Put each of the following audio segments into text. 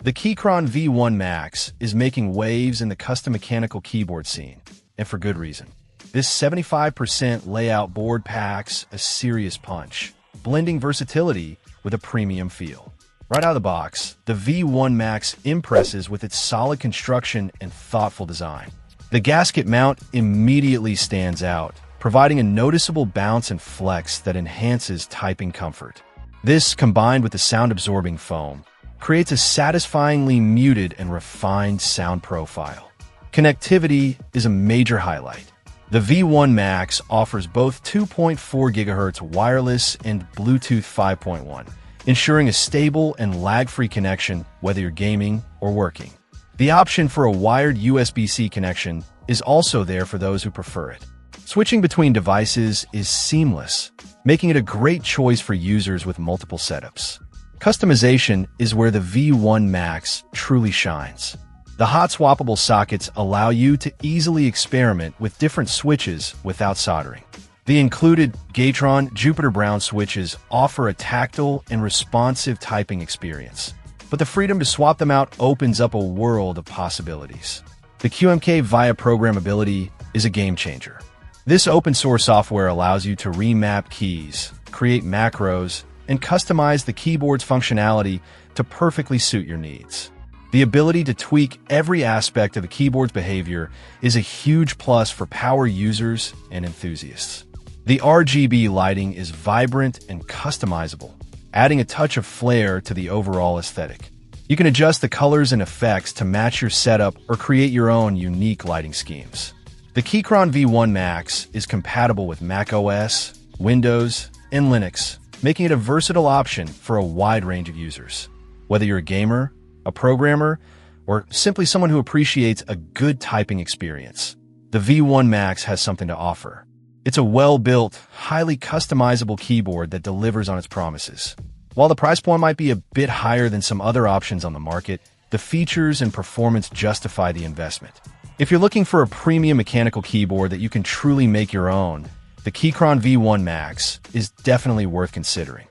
The Keychron V1 Max is making waves in the custom mechanical keyboard scene, and for good reason. This 75% layout board packs a serious punch, blending versatility with a premium feel. Right out of the box, the V1 Max impresses with its solid construction and thoughtful design. The gasket mount immediately stands out, providing a noticeable bounce and flex that enhances typing comfort. This, combined with the sound-absorbing foam, creates a satisfyingly muted and refined sound profile. Connectivity is a major highlight. The V1 Max offers both 2.4 GHz wireless and Bluetooth 5.1, ensuring a stable and lag-free connection whether you're gaming or working. The option for a wired USB-C connection is also there for those who prefer it. Switching between devices is seamless, making it a great choice for users with multiple setups. Customization is where the V1 Max truly shines. The hot swappable sockets allow you to easily experiment with different switches without soldering. The included Keychron Jupiter Brown switches offer a tactile and responsive typing experience, but the freedom to swap them out opens up a world of possibilities. The QMK via programmability is a game changer. This open-source software allows you to remap keys, create macros, and customize the keyboard's functionality to perfectly suit your needs. The ability to tweak every aspect of the keyboard's behavior is a huge plus for power users and enthusiasts. The RGB lighting is vibrant and customizable, adding a touch of flair to the overall aesthetic. You can adjust the colors and effects to match your setup or create your own unique lighting schemes. The Keychron V1 Max is compatible with macOS, Windows, and Linux, making it a versatile option for a wide range of users. Whether you're a gamer, a programmer, or simply someone who appreciates a good typing experience, the V1 Max has something to offer. It's a well-built, highly customizable keyboard that delivers on its promises. While the price point might be a bit higher than some other options on the market, the features and performance justify the investment. If you're looking for a premium mechanical keyboard that you can truly make your own, the Keychron V1 Max is definitely worth considering.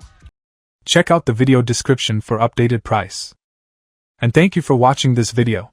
Check out the video description for updated price. And thank you for watching this video.